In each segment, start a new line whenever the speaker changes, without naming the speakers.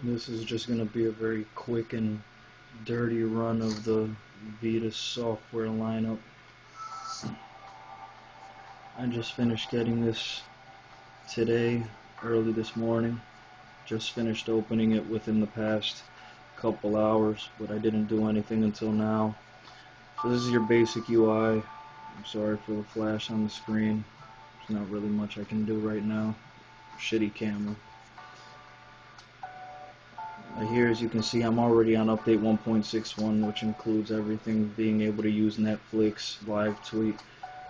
This is just going to be a very quick and dirty run of the Vita software lineup. I just finished getting this today, early this morning. Just finished opening it within the past couple hours, but I didn't do anything until now. So this is your basic UI. I'm sorry for the flash on the screen. There's not really much I can do right now. Shitty camera. Here, as you can see, I'm already on update 1.61, which includes everything being able to use Netflix, live tweet.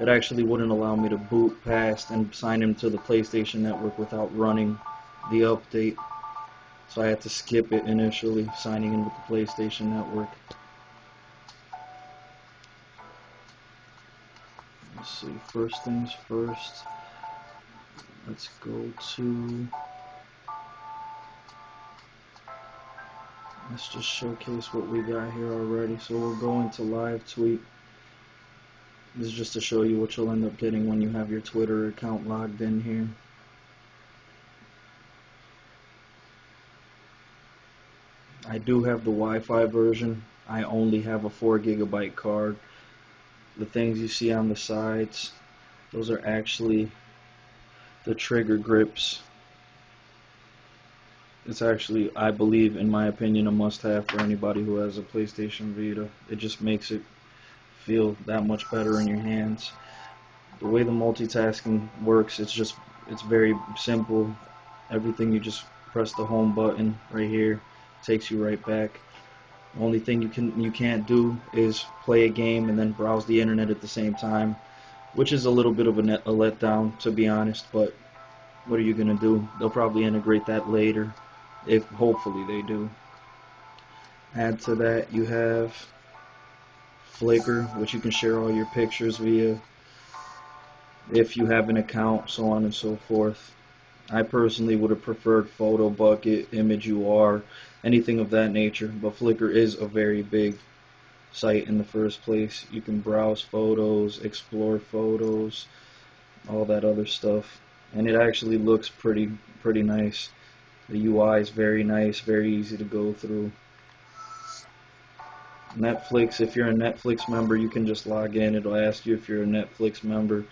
It actually wouldn't allow me to boot past and sign into the PlayStation Network without running the update. So I had to skip it initially, signing in with the PlayStation Network. Let's see, first things first. Let's go to... Let's just showcase what we got here already. So we'll go into live tweet. This is just to show you what you'll end up getting when you have your Twitter account logged in here. I do have the Wi-Fi version. I only have a 4 GB card. The things you see on the sides, those are actually the trigger grips. It's actually, I believe, in my opinion, a must-have for anybody who has a PlayStation Vita. It just makes it feel that much better in your hands. The way the multitasking works, it's very simple. Everything, you just press the home button right here, takes you right back. The only thing you can't do is play a game and then browse the internet at the same time, which is a little bit of a letdown, to be honest, but what are you gonna do? They'll probably integrate that later, if hopefully they do. Add to that, you have Flickr, which you can share all your pictures via if you have an account, so on and so forth. I personally would have preferred Photo Bucket, Image UR, anything of that nature, but Flickr is a very big site in the first place. You can browse photos, explore photos, all that other stuff, and it actually looks pretty nice. The UI is very nice, very easy to go through. Netflix, if you're a Netflix member, you can just log in. It'll ask you if you're a Netflix member.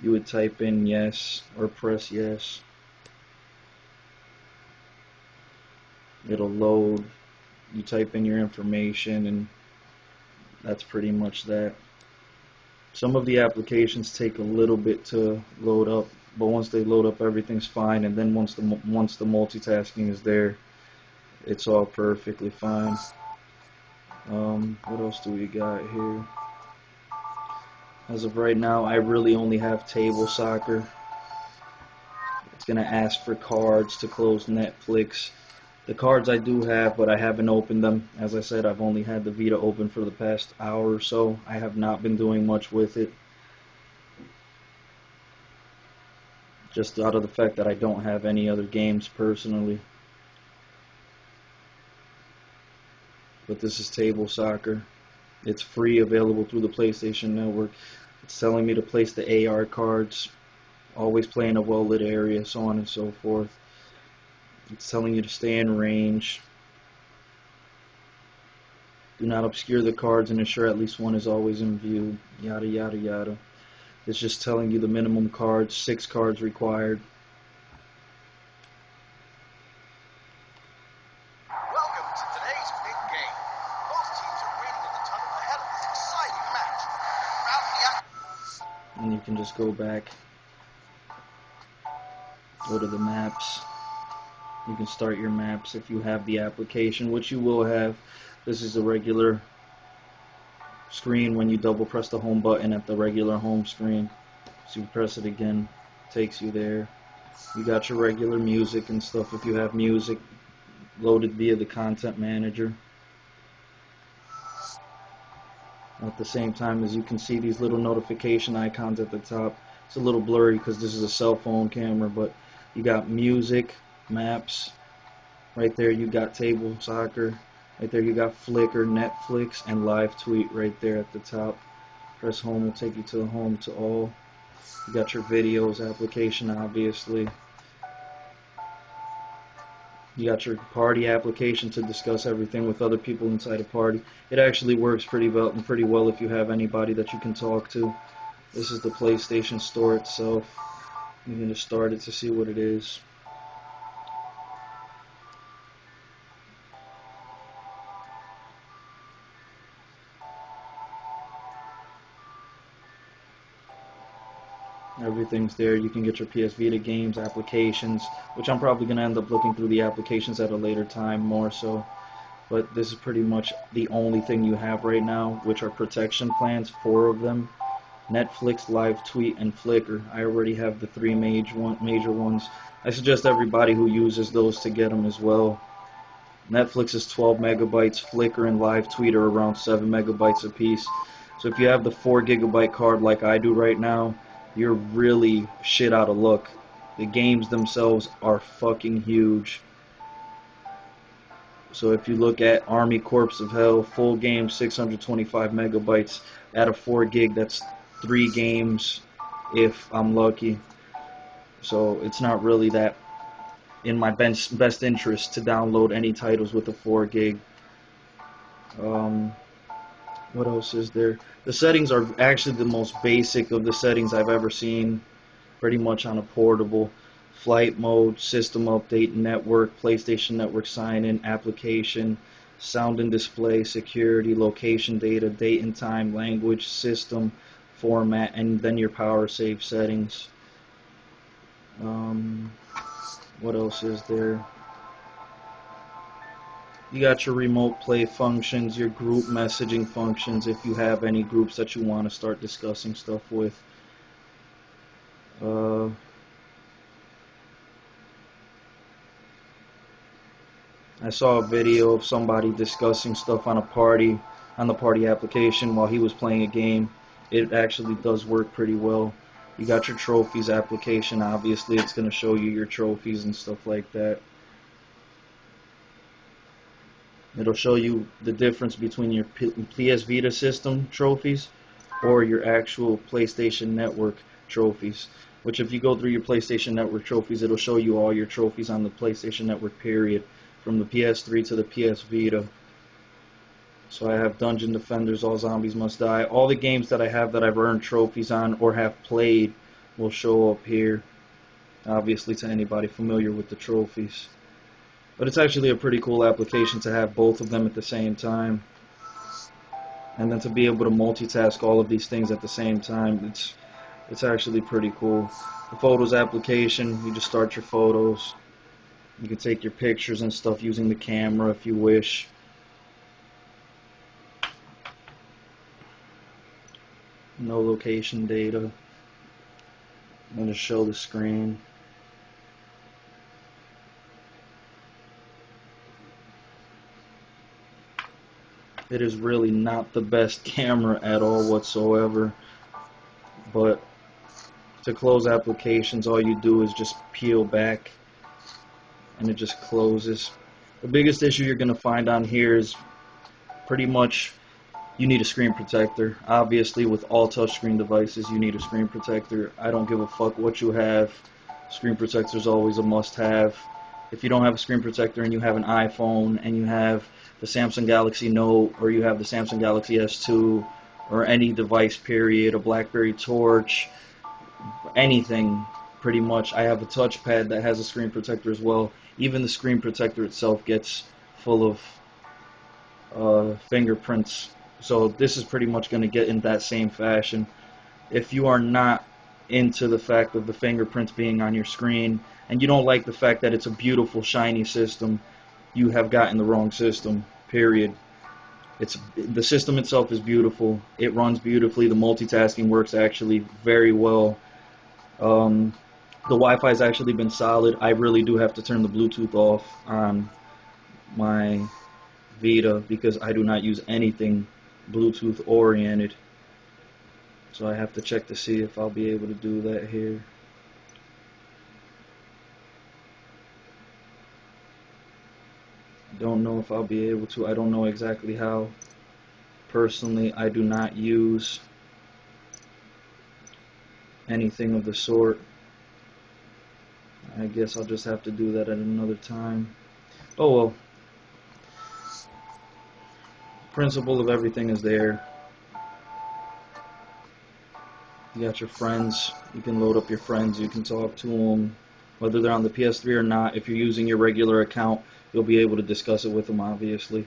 You would type in yes or press yes. It'll load. You type in your information, and that's pretty much that. Some of the applications take a little bit to load up, but once they load up, everything's fine. And then once the multitasking is there, it's all perfectly fine. What else do we got here? As of right now, I really only have table soccer. It's gonna ask for cards to close Netflix. The cards I do have, but I haven't opened them. As I said, I've only had the Vita open for the past hour or so. I have not been doing much with it, just out of the fact that I don't have any other games personally. But this is table soccer. It's free, available through the PlayStation Network. It's telling me to place the AR cards, always play in a well-lit area, so on and so forth. It's telling you to stay in range. Do not obscure the cards and ensure at least one is always in view. Yada yada yada. It's just telling you the minimum cards, 6 cards required.
Welcome to today's big game. Both teams are waiting in the tunnel ahead of this exciting match.
And you can just go back, go to the maps. You can start your maps if you have the application, which you will have. This is a regular screen when you double press the home button at the regular home screen. So you press it again, takes you there. You got your regular music and stuff if you have music loaded via the content manager. At the same time, as you can see, these little notification icons at the top. It's a little blurry because this is a cell phone camera, but you got music, maps. Right there you got table soccer. Right there you got Flickr, Netflix, and live tweet right there at the top. Press home will take you to the home to all. You got your videos application, obviously. You got your party application to discuss everything with other people inside a party. It actually works pretty well if you have anybody that you can talk to. This is the PlayStation Store itself. I'm going to start it to see what it is. Everything's there. You can get your PS Vita games, applications, which I'm probably going to end up looking through the applications at a later time more so. But this is pretty much the only thing you have right now, which are protection plans, 4 of them. Netflix, Live Tweet, and Flickr. I already have the 3 major ones. I suggest everybody who uses those to get them as well. Netflix is 12 megabytes, Flickr and Live Tweet are around 7 megabytes apiece. So if you have the 4 gigabyte card like I do right now, you're really shit out of luck. The games themselves are fucking huge. So if you look at Army Corps of Hell, full game 625 megabytes. At a 4 gig, that's 3 games if I'm lucky. So it's not really that in my best interest to download any titles with a 4 gig. What else is there? The settings are actually the most basic of the settings I've ever seen, pretty much on a portable. Flight mode, system update, network, PlayStation Network sign-in, application, sound and display, security, location data, date and time, language, system, format, and then your power save settings. What else is there? You got your remote play functions, your group messaging functions if you have any groups that you want to start discussing stuff with. I saw a video of somebody discussing stuff on a party, on the party application while he was playing a game. It actually does work pretty well. You got your trophies application, obviously it's going to show you your trophies and stuff like that. It'll show you the difference between your PS Vita system trophies or your actual PlayStation Network trophies. Which if you go through your PlayStation Network trophies, it'll show you all your trophies on the PlayStation Network period, from the PS3 to the PS Vita. So I have Dungeon Defenders, All Zombies Must Die. All the games that I have that I've earned trophies on or have played will show up here, obviously to anybody familiar with the trophies. But it's actually a pretty cool application to have both of them at the same time. And then to be able to multitask all of these things at the same time, it's actually pretty cool. The Photos application, you just start your photos. You can take your pictures and stuff using the camera if you wish. No location data. I'm going to show the screen. It is really not the best camera at all whatsoever, but to close applications all you do is just peel back and it just closes. The biggest issue you're going to find on here is pretty much you need a screen protector. Obviously with all touchscreen devices you need a screen protector. I don't give a fuck what you have. Screen protector is always a must-have. If you don't have a screen protector and you have an iPhone and you have the Samsung Galaxy Note or you have the Samsung Galaxy S2 or any device period, a Blackberry Torch, anything pretty much. I have a touchpad that has a screen protector as well. Even the screen protector itself gets full of fingerprints. So this is pretty much going to get in that same fashion. If you are not into the fact of the fingerprints being on your screen and you don't like the fact that it's a beautiful shiny system, you have gotten the wrong system, period. The system itself is beautiful. It runs beautifully. The multitasking works actually very well. The Wi-Fi has actually been solid. I really do have to turn the Bluetooth off on my Vita because I do not use anything Bluetooth oriented. So I have to check to see if I'll be able to do that here. Don't know if I'll be able to. I don't know exactly how. Personally, I do not use anything of the sort. I guess I'll just have to do that at another time. Oh well, principle of everything is there. You got your friends. You can load up your friends. You can talk to them, whether they're on the PS3 or not. If you're using your regular account, you'll be able to discuss it with them, obviously.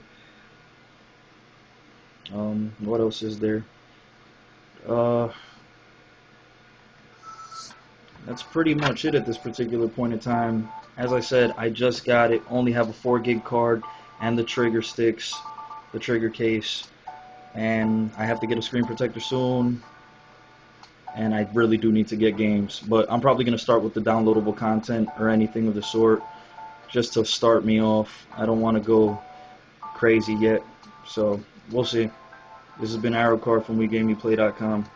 What else is there? Uh, that's pretty much it at this particular point in time. As I said, I just got it. Only have a 4 gig card and the trigger sticks, the trigger case, and I have to get a screen protector soon. And I really do need to get games, but I'm probably going to start with the downloadable content or anything of the sort just to start me off. I don't want to go crazy yet, so we'll see. This has been ArucarD from WeGameYouPlay.com.